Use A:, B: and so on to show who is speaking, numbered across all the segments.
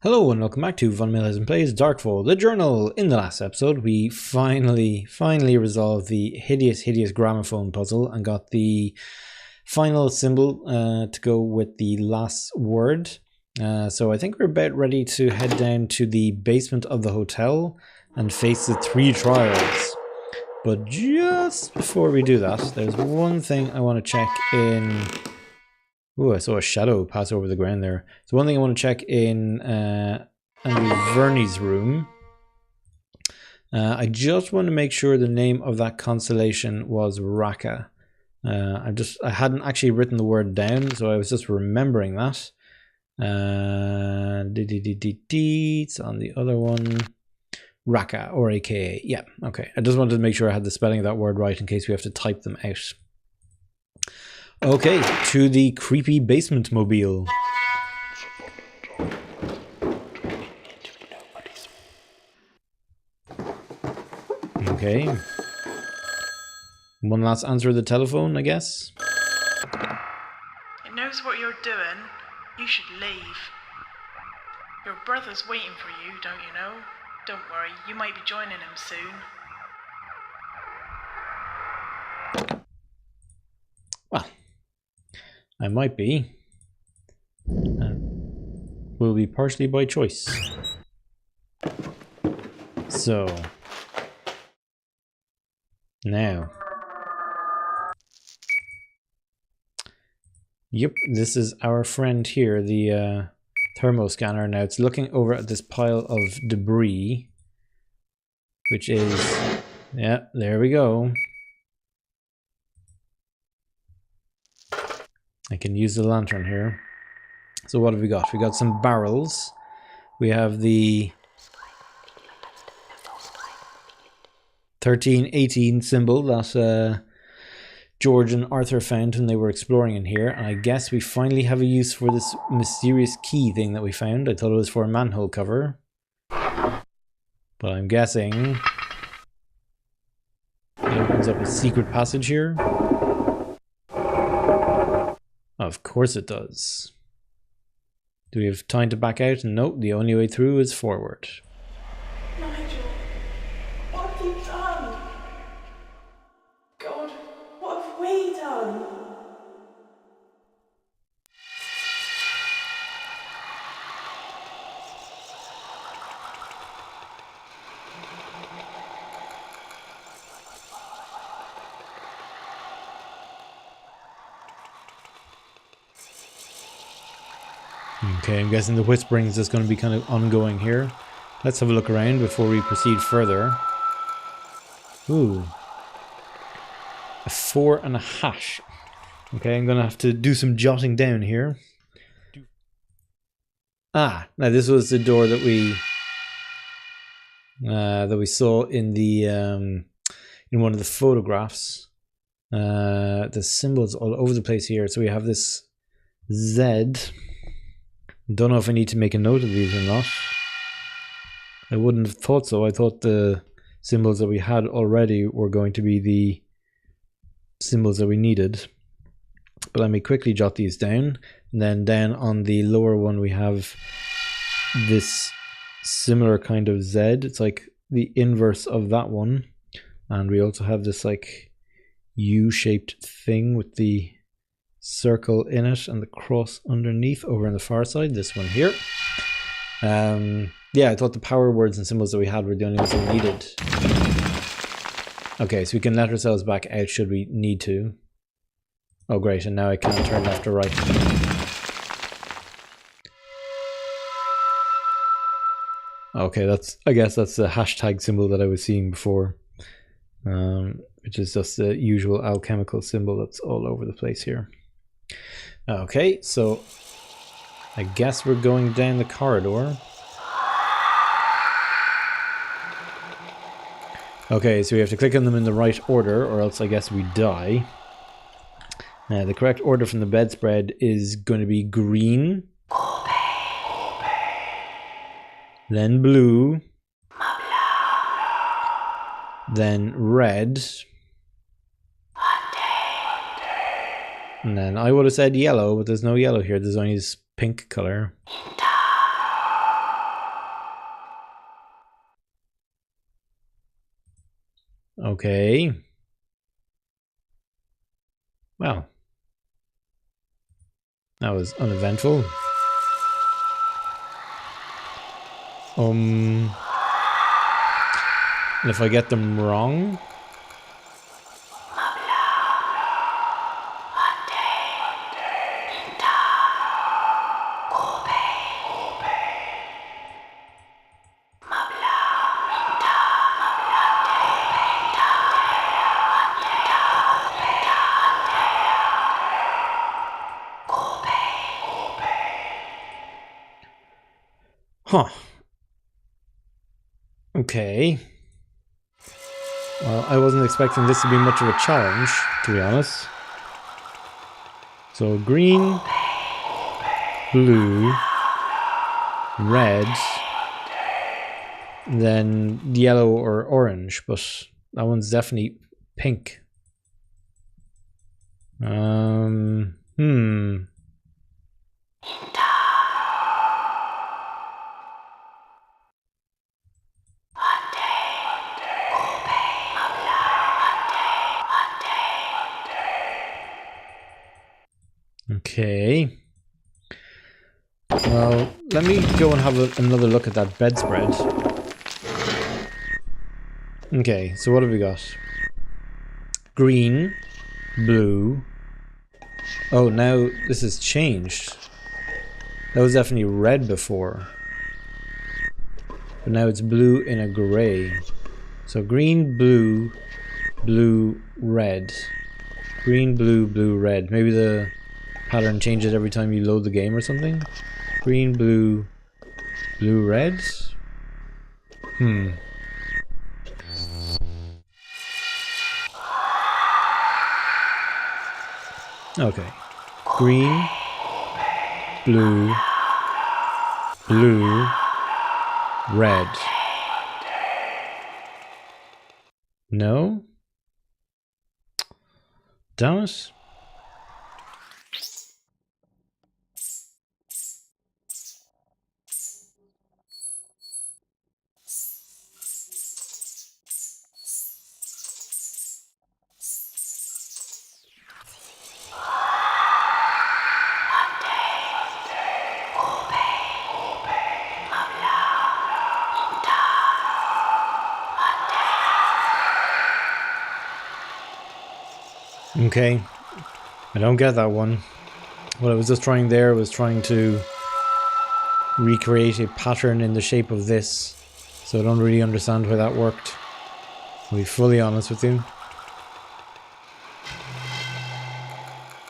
A: Hello and welcome back to Von Milhausen Plays Darkfall, the journal. In the last episode, we finally resolved the hideous gramophone puzzle and got the final symbol to go with the last word. So I think we're about ready to head down to the basement of the hotel and face the 3 trials. But just before we do that, there's one thing I want to check in. Ooh, I saw a shadow pass over the ground there. So one thing I want to check in Andrew Verney's room. I just want to make sure the name of that constellation was Raka. I hadn't actually written the word down, so I was just remembering that. It's on the other one. Raka, or AKA. Yeah, okay. I just wanted to make sure I had the spelling of that word right in case we have to type them out. Okay, to the creepy basement mobile. Okay. One last answer of the telephone, I guess.
B: It knows what you're doing. You should leave. Your brother's waiting for you, don't you know? Don't worry, you might be joining him soon.
A: Well, I might be. Will be partially by choice. So now, yep, this is our friend here, the thermo scanner. Now it's looking over at this pile of debris, which is, yeah, there we go. I can use the lantern here. So what have we got? We got some barrels. We have the 1318 symbol that George and Arthur found when they were exploring in here. And I guess we finally have a use for this mysterious key thing that we found. I thought it was for a manhole cover. But I'm guessing it opens up a secret passage here. Of course it does. Do we have time to back out? Nope, the only way through is forward.
C: Nigel, what have you done? God, what have we done?
A: Okay, I'm guessing the whispering is just going to be kind of ongoing here. Let's have a look around before we proceed further. Ooh. A 4 and a hash. Okay, I'm going to have to do some jotting down here. Ah, now this was the door that we saw in the in one of the photographs. The symbols all over the place here. So we have this Z. Don't know if I need to make a note of these or not. I wouldn't have thought so. I thought the symbols that we had already were going to be the symbols that we needed. But let me quickly jot these down. And then down on the lower one we have this similar kind of Z. It's like the inverse of that one. And we also have this like U-shaped thing with the circle in it and the cross underneath over on the far side, this one here. Yeah, I thought the power words and symbols that we had were the only ones that we needed. Okay, so we can let ourselves back out should we need to. Oh great, and now I can't turn left or right. Okay, I guess that's the hashtag symbol that I was seeing before, which is just the usual alchemical symbol that's all over the place here. Okay, so I guess we're going down the corridor. Okay, so we have to click on them in the right order or else I guess we die. The correct order from the bedspread is going to be green, then blue, then red, and then I would have said yellow, but there's no yellow here. There's only this pink color. Okay. Well, that was uneventful. And if I get them wrong, huh. Okay. Well, I wasn't expecting this to be much of a challenge, to be honest. So green, blue, red, then yellow or orange, but that one's definitely pink. Okay. Well, let me go and have another look at that bedspread. Okay, so what have we got? Green, blue. Oh, now this has changed. That was definitely red before. But now it's blue in a grey. So green, blue, blue, red. Green, blue, blue, red. Maybe the pattern changes every time you load the game or something. Green, blue, blue, red. Okay. Green, blue, blue, red. No? Damn it. Okay, I don't get that one. What I was just trying there was trying to recreate a pattern in the shape of this, so I don't really understand why that worked. I'll be fully honest with you.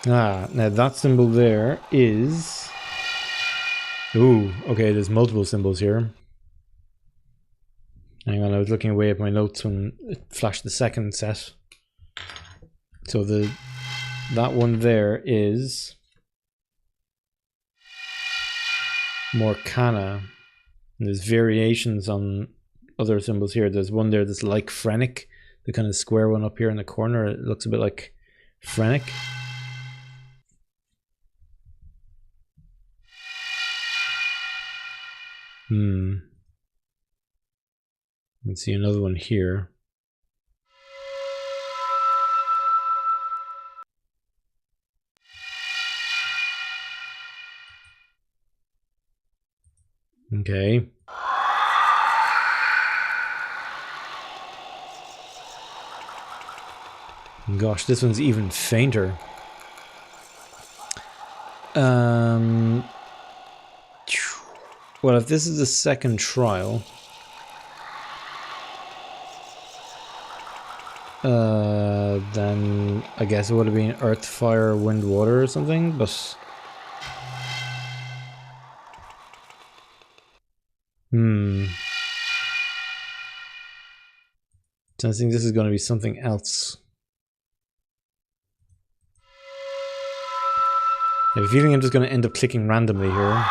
A: Now that symbol there is... Ooh, okay, there's multiple symbols here. Hang on, I was looking away at my notes when it flashed the second set. So that one there is Morcana. And there's variations on other symbols here. There's one there that's like Phrenic, the kind of square one up here in the corner. It looks a bit like Phrenic. Let's see another one here. Okay. Gosh, this one's even fainter. Well, if this is the second trial, then I guess it would have been earth, fire, wind, water or something, but... So I think this is going to be something else. I have a feeling I'm just going to end up clicking randomly here.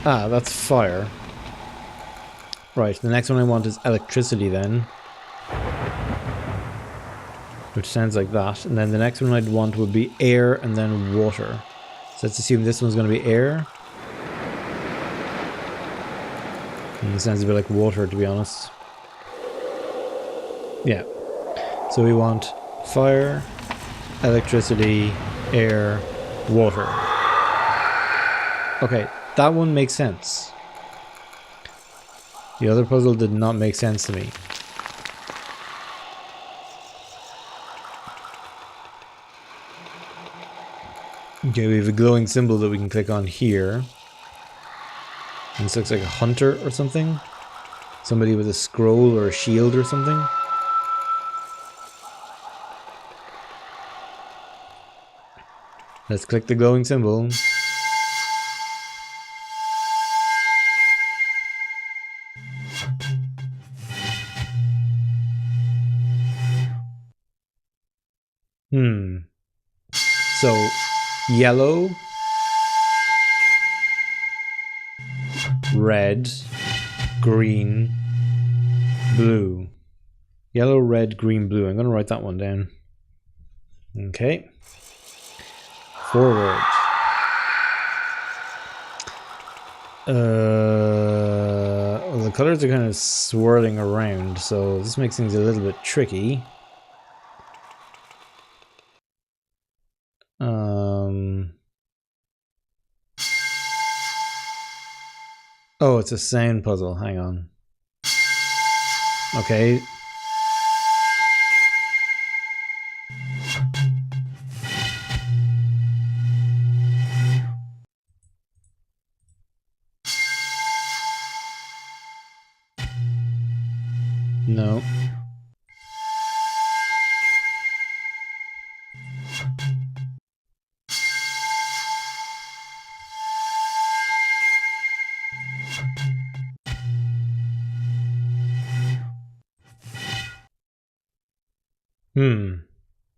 A: Ah, that's fire. Right, the next one I want is electricity then. Which sounds like that. And then the next one I'd want would be air and then water. So let's assume this one's going to be air. It sounds a bit like water, to be honest. Yeah. So we want fire, electricity, air, water. Okay, that one makes sense. The other puzzle did not make sense to me. Okay, we have a glowing symbol that we can click on here. And this looks like a hunter or something. Somebody with a scroll or a shield or something. Let's click the glowing symbol. So, yellow, red, green, blue. Yellow, red, green, blue. I'm going to write that one down. Okay. Forward. Well, the colors are kind of swirling around, so this makes things a little bit tricky. Oh, it's a sound puzzle. Hang on. Okay. No.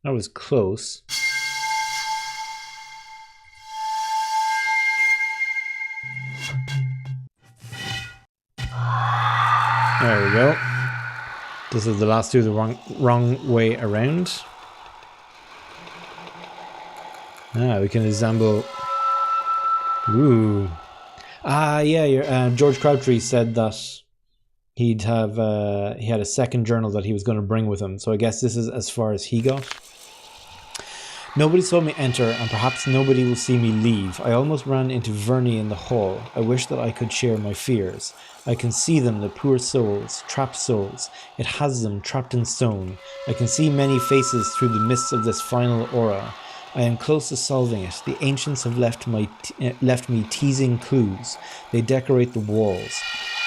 A: That was close. There we go. This is the last two the wrong way around. We can assemble. Ooh. Yeah. George Crabtree said that he had a second journal that he was going to bring with him. So I guess this is as far as he got. Nobody saw me enter, and perhaps nobody will see me leave. I almost ran into Vernie in the hall. I wish that I could share my fears. I can see them, the poor souls, trapped souls. It has them trapped in stone. I can see many faces through the mists of this final aura. I am close to solving it. The ancients have left me teasing clues. They decorate the walls.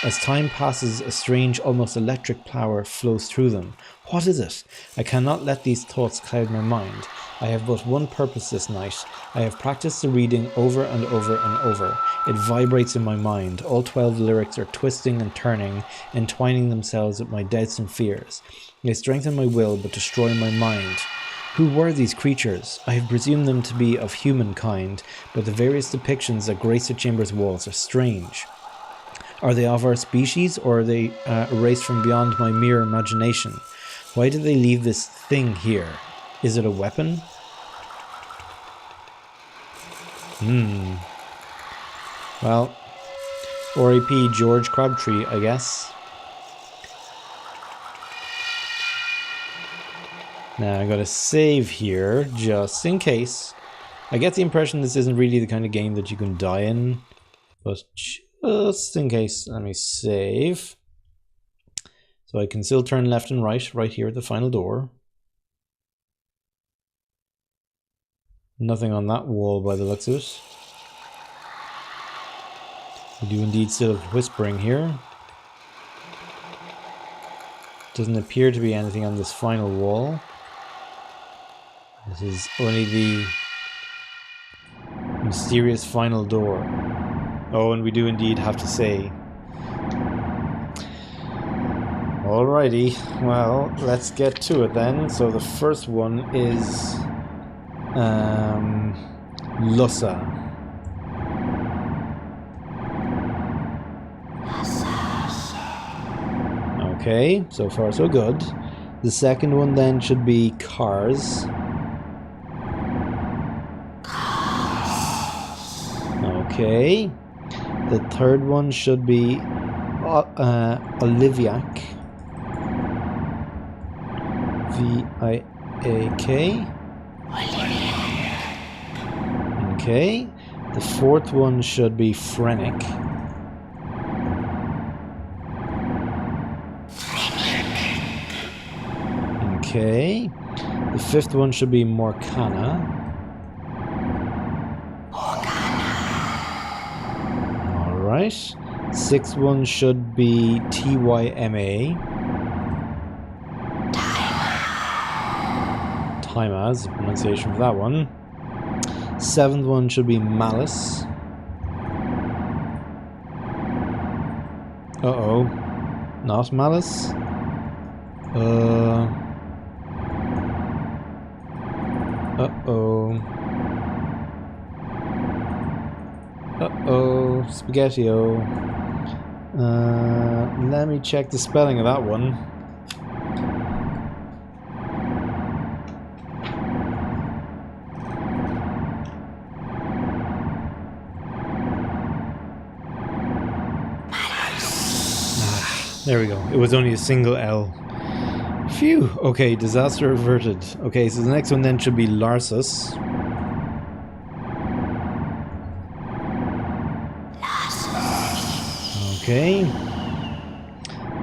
A: As time passes, a strange, almost electric power flows through them. What is it? I cannot let these thoughts cloud my mind. I have but one purpose this night. I have practiced the reading over and over and over. It vibrates in my mind. All 12 lyrics are twisting and turning, entwining themselves with my doubts and fears. They strengthen my will, but destroy my mind. Who were these creatures? I have presumed them to be of humankind, but the various depictions that grace the chamber's walls are strange. Are they of our species, or are they erased from beyond my mere imagination? Why did they leave this thing here? Is it a weapon? Well, R.I.P. George Crabtree, I guess. Now I'm going to save here, just in case. I get the impression this isn't really the kind of game that you can die in, but just in case, let me save. So I can still turn left and right here at the final door. Nothing on that wall by the looks of it. We do indeed still have whispering here. Doesn't appear to be anything on this final wall. This is only the mysterious final door. Oh, and we do indeed have to say. Alrighty, well, let's get to it then. So the first one is Lussa. Okay, so far so good. The second one then should be cars. Okay. The third one should be Oliviak. V-I-A-K. Okay. The fourth one should be Frenic. Okay. The fifth one should be Morcana. Alright. Sixth one should be T-Y-M-A. Time as, the pronunciation for that one. Seventh one should be Malice. Uh-oh. Not Malice. Uh-oh. Uh-oh. Spaghetti-o. Let me check the spelling of that one. There we go. It was only a single L. Phew. Okay, disaster averted. Okay, so the next one then should be Larsus. Okay.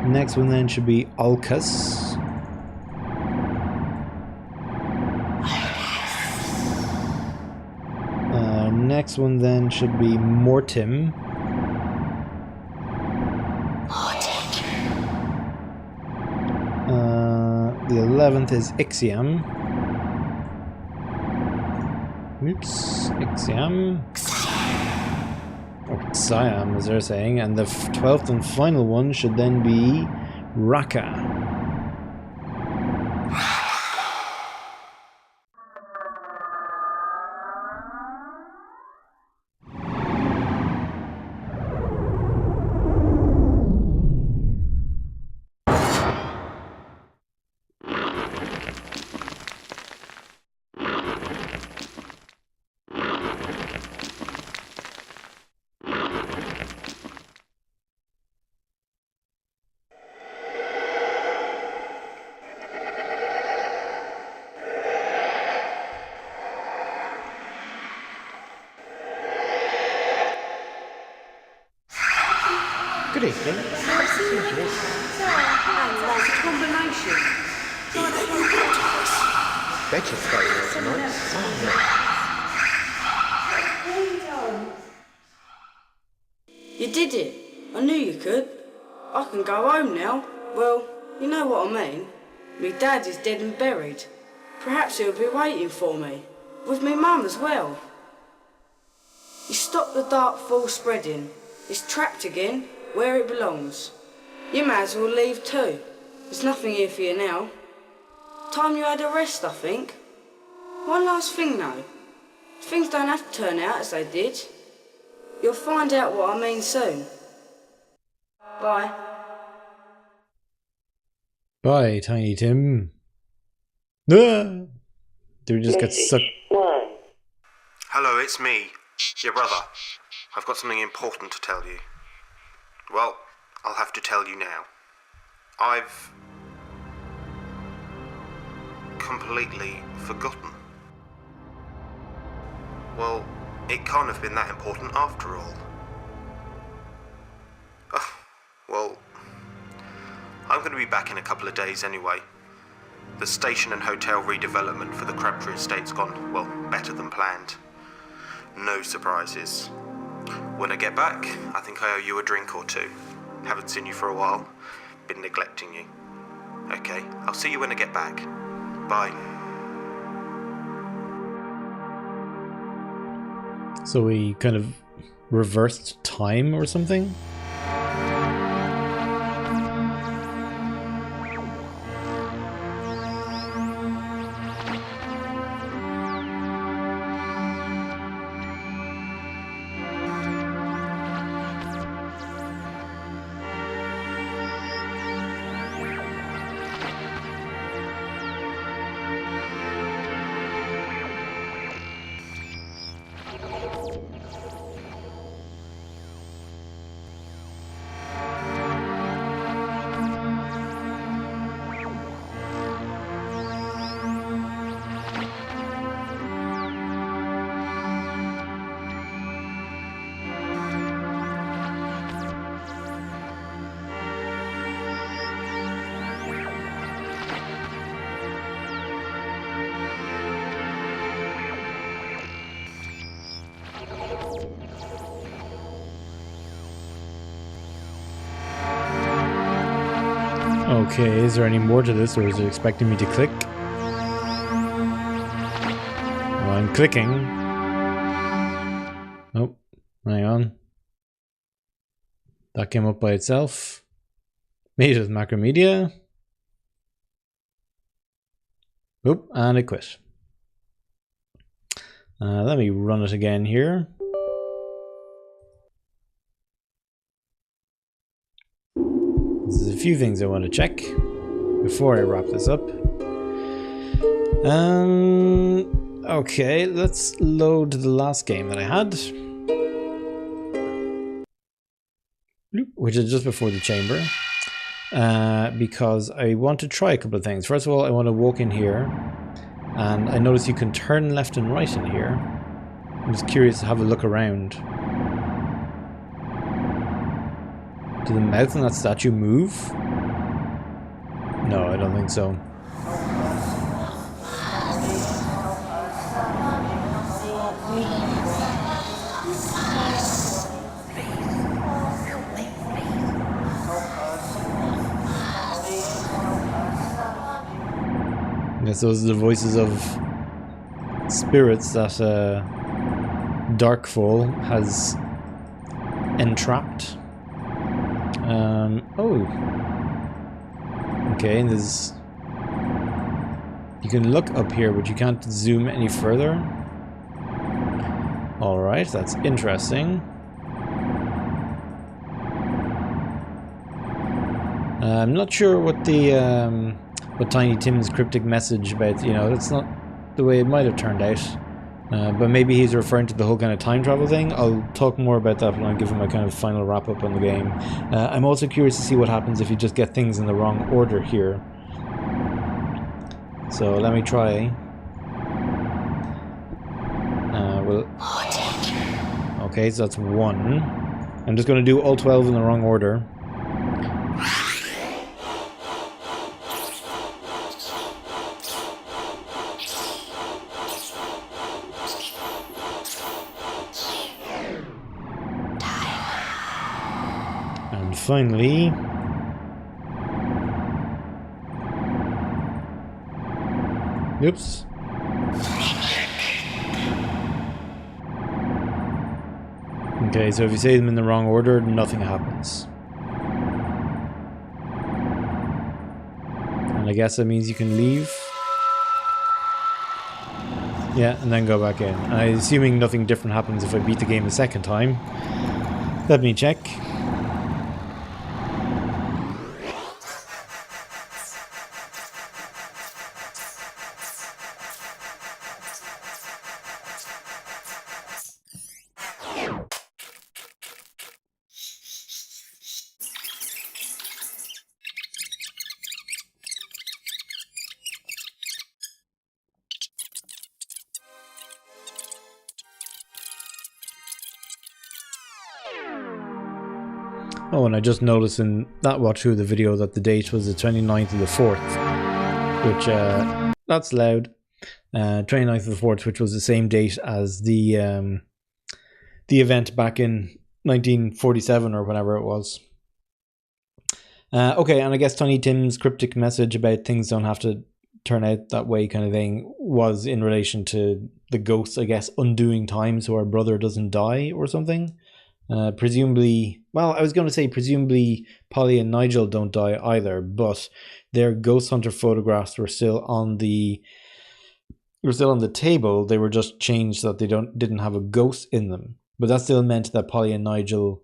A: Next one then should be Alcus. Next one then should be Mortim. The 11th is Ixiam. Oops, Ixiam. Or Siam, as they're saying. And the 12th and final one should then be Raka.
D: Good evening. And there's a combination. Bet you're staying there tonight.
E: You did it. I knew you could. I can go home now. Well, you know what I mean. Me dad is dead and buried. Perhaps he'll be waiting for me. With me mum as well. You stopped the dark fall spreading. It's trapped again, where it belongs. You may as well leave too. There's nothing here for you now. Time you had a rest, I think. One last thing though. Things don't have to turn out as they did. You'll find out what I mean soon. Bye.
A: Bye, Tiny Tim. Ah! Did we just get sucked?
F: Hello, it's me, your brother. I've got something important to tell you. Well, I'll have to tell you now. I've completely forgotten. Well, it can't have been that important after all. Oh, well, I'm going to be back in a couple of days anyway. The station and hotel redevelopment for the Crabtree estate's gone, well, better than planned. No surprises. When I get back, I think I owe you a drink or two. Haven't seen you for a while. Been neglecting you. Okay, I'll see you when I get back. Bye.
A: So we kind of reversed time or something? Okay, is there any more to this, or is it expecting me to click? Well, I'm clicking. Oh, hang on. That came up by itself. Made with Macromedia. Oop, and it quit. Let me run it again here. There's a few things I want to check before I wrap this up. Okay, let's load the last game that I had, which is just before the chamber, because I want to try a couple of things. First of all, I want to walk in here, and I notice you can turn left and right in here. I'm just curious to have a look around. Did the mouth on that statue move? No, I don't think so. Yes, those are the voices of spirits that Darkfall has entrapped. Oh. Okay, and there's... You can look up here, but you can't zoom any further. Alright, that's interesting. I'm not sure what the... what Tiny Tim's cryptic message about, you know, that's not the way it might have turned out. But maybe he's referring to the whole kind of time travel thing. I'll talk more about that when I give him my kind of final wrap up on the game. I'm also curious to see what happens if you just get things in the wrong order here. So let me try. Okay, so that's 1. I'm just going to do all 12 in the wrong order. And finally, oops. Okay, so if you say them in the wrong order, nothing happens. And I guess that means you can leave. Yeah, and then go back in. I'm assuming nothing different happens if I beat the game a second time. Let me check. Oh, and I just noticed in that watch through the video that the date was the 29th of the 4th, which, that's loud. 29th of the 4th, which was the same date as the event back in 1947 or whenever it was. Okay, and I guess Tiny Tim's cryptic message about things don't have to turn out that way kind of thing was in relation to the ghosts, I guess, undoing time so our brother doesn't die or something. Presumably, well, I was going to say presumably Polly and Nigel don't die either, but their ghost hunter photographs were still on the table. They were just changed so that they didn't have a ghost in them. But that still meant that Polly and Nigel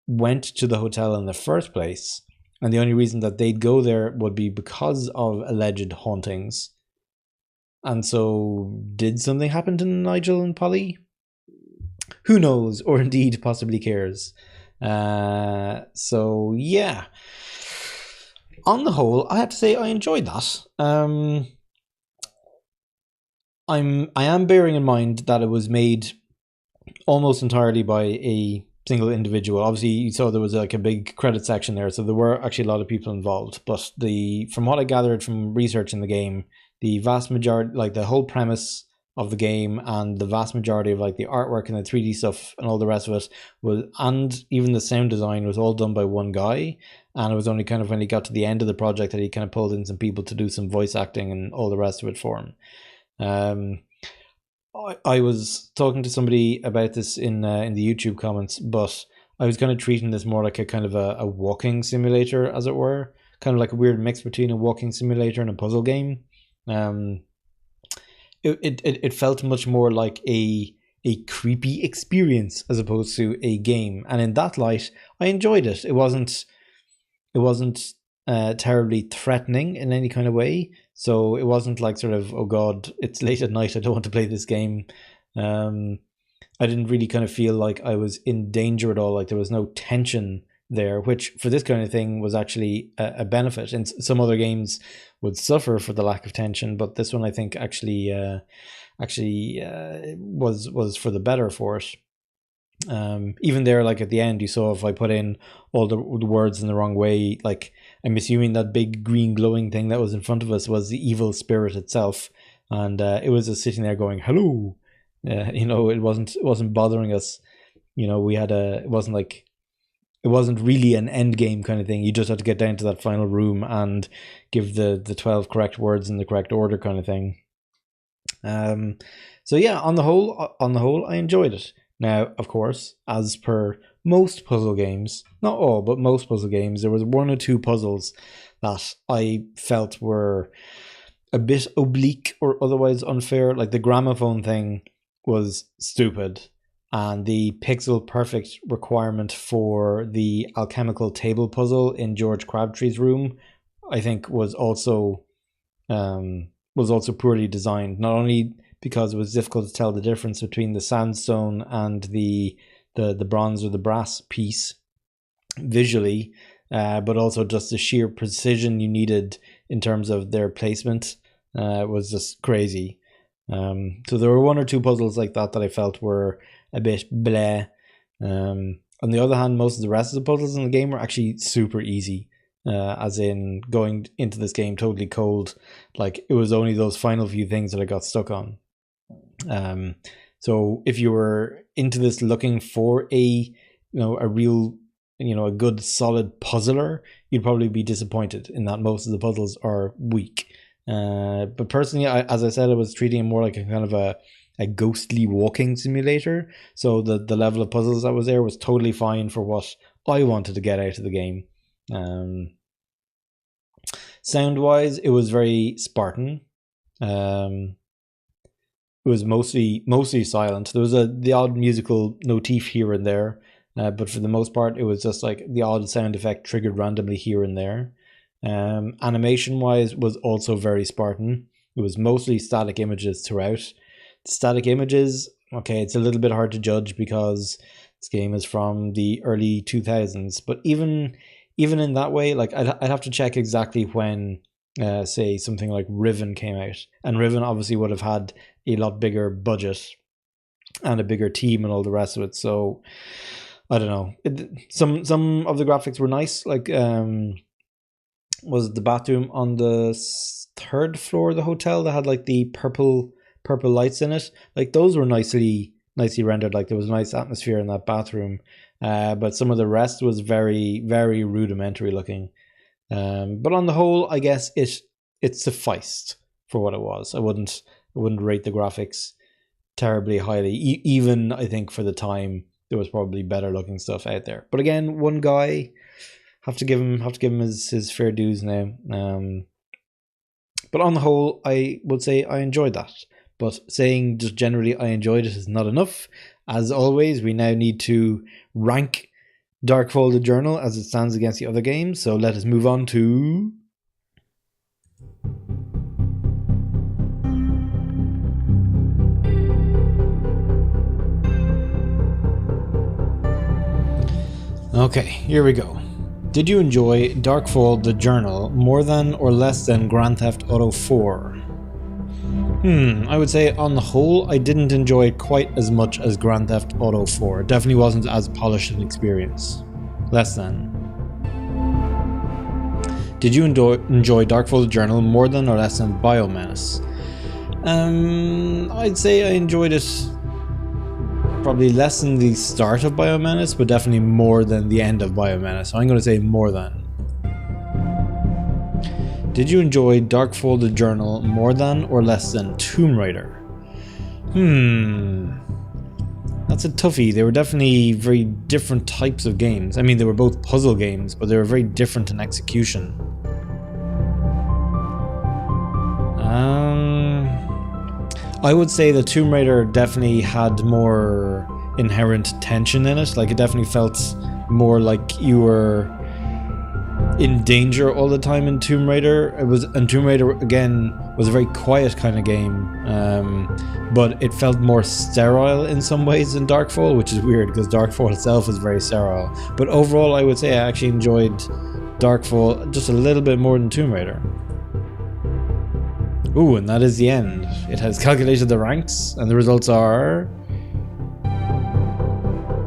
A: went to the hotel in the first place, and the only reason that they'd go there would be because of alleged hauntings. And so, did something happen to Nigel and Polly? Who knows, or indeed possibly cares. So yeah, on the whole, I have to say I enjoyed that. I am bearing in mind that it was made almost entirely by a single individual. Obviously, you saw there was like a big credit section there, so there were actually a lot of people involved. But from what I gathered from researching the game, the vast majority, like the whole premise of the game, and the vast majority of like the artwork and the 3D stuff and all the rest of it was, and even the sound design was all done by one guy. And it was only kind of when he got to the end of the project that he kind of pulled in some people to do some voice acting and all the rest of it for him. I was talking to somebody about this in the YouTube comments, but I was kind of treating this more like a kind of a walking simulator, as it were, kind of like a weird mix between a walking simulator and a puzzle game. It felt much more like a creepy experience as opposed to a game, and in that light, I enjoyed it. It wasn't terribly threatening in any kind of way, so it wasn't like sort of, oh god, it's late at night, I don't want to play this game. I didn't really kind of feel like I was in danger at all, like there was no tension there, which for this kind of thing was actually a benefit. And some other games would suffer for the lack of tension, but this one I think actually was for the better for it. Even there, like at the end, you saw if I put in all the words in the wrong way, like I'm assuming that big green glowing thing that was in front of us was the evil spirit itself, and it was just sitting there going hello. It wasn't bothering us. It wasn't really an end game kind of thing. You just had to get down to that final room and give the 12 correct words in the correct order kind of thing. So yeah, on the whole, I enjoyed it. Now, of course, as per most puzzle games, not all, but most puzzle games, there was one or two puzzles that I felt were a bit oblique or otherwise unfair. Like the gramophone thing was stupid, and the pixel perfect requirement for the alchemical table puzzle in George Crabtree's room, I think was also poorly designed. Not only because it was difficult to tell the difference between the sandstone and the bronze or the brass piece visually, but also just the sheer precision you needed in terms of their placement was just crazy. So there were one or two puzzles like that I felt were a bit bleh. On the other hand, most of the rest of the puzzles in the game were actually super easy, as in going into this game totally cold. Like it was only those final few things that I got stuck on. So if you were into this looking for a real, a good solid puzzler, you'd probably be disappointed in that most of the puzzles are weak. But personally, as I said, I was treating it more like a kind of a ghostly walking simulator. So the level of puzzles that was there was totally fine for what I wanted to get out of the game. Sound wise, it was very Spartan. It was mostly silent. There was the odd musical motif here and there, but for the most part, it was just like the odd sound effect triggered randomly here and there. Animation wise was also very Spartan. It was mostly static images throughout. The static images, okay, it's a little bit hard to judge because this game is from the early 2000s, but even in that way, like I'd have to check exactly when say something like Riven came out, and Riven obviously would have had a lot bigger budget and a bigger team and all the rest of it. So I don't know. Some of the graphics were nice, like was the bathroom on the third floor of the hotel that had like the purple lights in it. Like those were nicely rendered. Like there was a nice atmosphere in that bathroom. But some of the rest was very, very rudimentary looking. But on the whole, I guess it sufficed for what it was. I wouldn't rate the graphics terribly highly. Even I think for the time there was probably better looking stuff out there. But again, one guy, have to give him his fair dues now. But on the whole, I would say I enjoyed that. But saying just generally I enjoyed it is not enough. As always, we now need to rank Darkfall the Journal as it stands against the other games. So let us move on to... Okay, here we go. Did you enjoy Darkfall the Journal more than or less than Grand Theft Auto 4? I would say on the whole, I didn't enjoy it quite as much as Grand Theft Auto 4. It definitely wasn't as polished an experience. Less than. Did you enjoy Darkfall the Journal more than or less than Biomenace? I'd say I enjoyed it probably less than the start of Biomenace, but definitely more than the end of Biomenace. So I'm going to say more than. Did you enjoy Darkfall the Journal more than or less than Tomb Raider? That's a toughie. They were definitely very different types of games. I mean, they were both puzzle games, but they were very different in execution. I would say that Tomb Raider definitely had more inherent tension in it. Like, it definitely felt more like you were in danger all the time in Tomb Raider. And Tomb Raider again was a very quiet kind of game, but it felt more sterile in some ways than Darkfall, which is weird because Darkfall itself is very sterile. But overall, I would say I actually enjoyed Darkfall just a little bit more than Tomb Raider. Ooh, and that is the end. It has calculated the ranks, and the results are...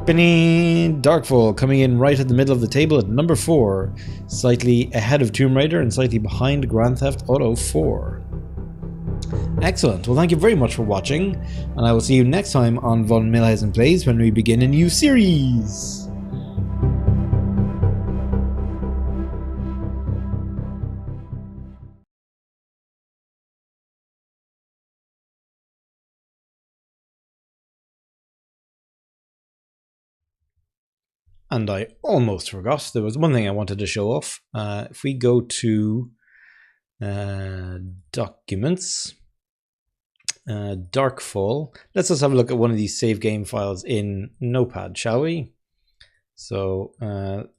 A: Darkfall coming in right at the middle of the table at number 4, slightly ahead of Tomb Raider and slightly behind Grand Theft Auto 4. Excellent. Well, thank you very much for watching, and I will see you next time on Von Milhausen Plays when we begin a new series. And I almost forgot, there was one thing I wanted to show off. If we go to Documents, Darkfall, let's just have a look at one of these save game files in Notepad, shall we? So let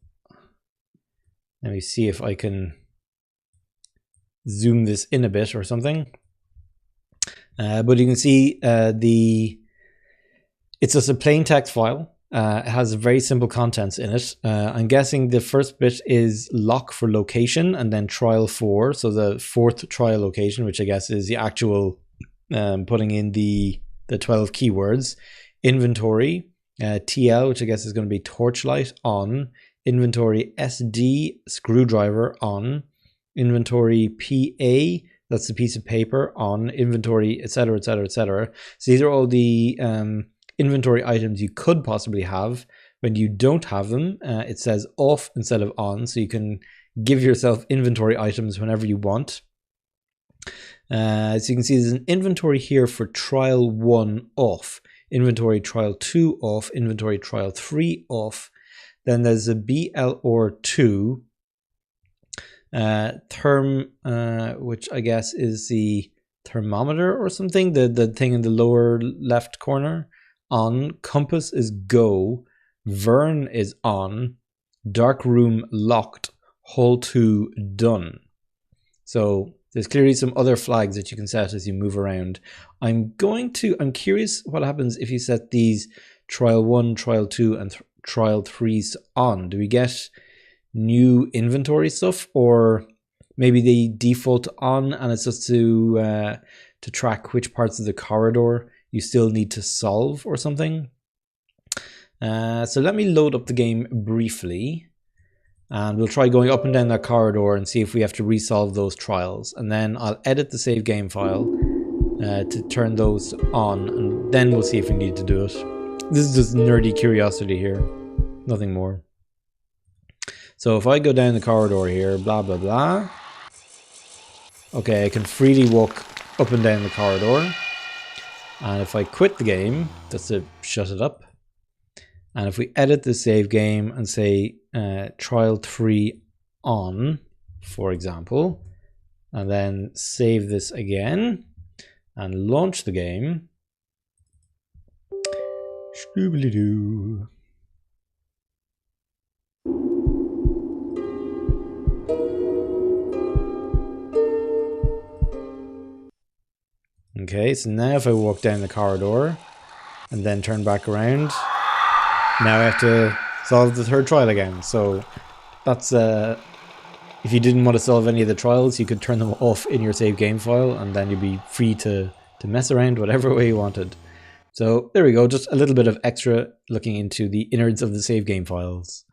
A: me see if I can zoom this in a bit or something. But you can see it's just a plain text file. It has very simple contents in it. I'm guessing the first bit is lock for location and then trial 4. So the 4th trial location, which I guess is the actual putting in the 12 keywords. Inventory, TL, which I guess is going to be torchlight on. Inventory SD, screwdriver on. Inventory PA, that's the piece of paper on. Inventory, etc., etc., etc. So these are all the inventory items you could possibly have. When you don't have them, it says off instead of on, so you can give yourself inventory items whenever you want. So you can see there's an inventory here for trial 1 off, inventory trial 2 off, inventory trial 3 off. Then there's a BLR2 term, which I guess is the thermometer or something, the thing in the lower left corner. On. Compass is go. Vern is on. Dark room locked. Hall 2 done. So there's clearly some other flags that you can set as you move around. I'm curious what happens if you set these trial 1, trial 2 and trial 3s on. Do we get new inventory stuff, or maybe they default on and it's just to track which parts of the corridor you still need to solve or something? So let me load up the game briefly and we'll try going up and down that corridor and see if we have to resolve those trials, and then I'll edit the save game file to turn those on, and then we'll see if we need to do it. This is just nerdy curiosity here, nothing more. So if I go down the corridor here, blah blah blah, okay, I can freely walk up and down the corridor. And if I quit the game, just to shut it up, and if we edit the save game and say trial 3 on, for example, and then save this again and launch the game, Scooby-Doo. Okay, so now if I walk down the corridor and then turn back around, now I have to solve the 3rd trial again. So that's if you didn't want to solve any of the trials, you could turn them off in your save game file, and then you'd be free to mess around whatever way you wanted. So there we go, just a little bit of extra looking into the innards of the save game files.